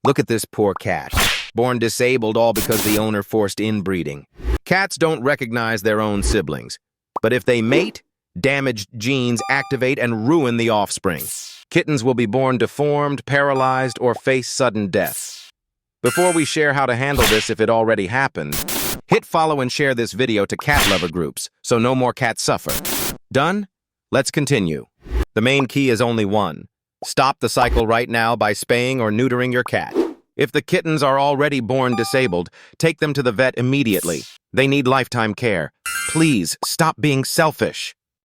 Look at this poor cat, born disabled all because the owner forced inbreeding. Cats don't recognize their own siblings, but if they mate, damaged genes activate and ruin the offspring. Kittens will be born deformed, paralyzed, or face sudden death. Before we share how to handle this if it already happened, hit follow and share this video to cat lover groups so no more cats suffer. Done? Let's continue. The main key is only one. Stop the cycle right now by spaying or neutering your cat. If the kittens are already born disabled, take them to the vet immediately. They need lifetime care. Please, stop being selfish.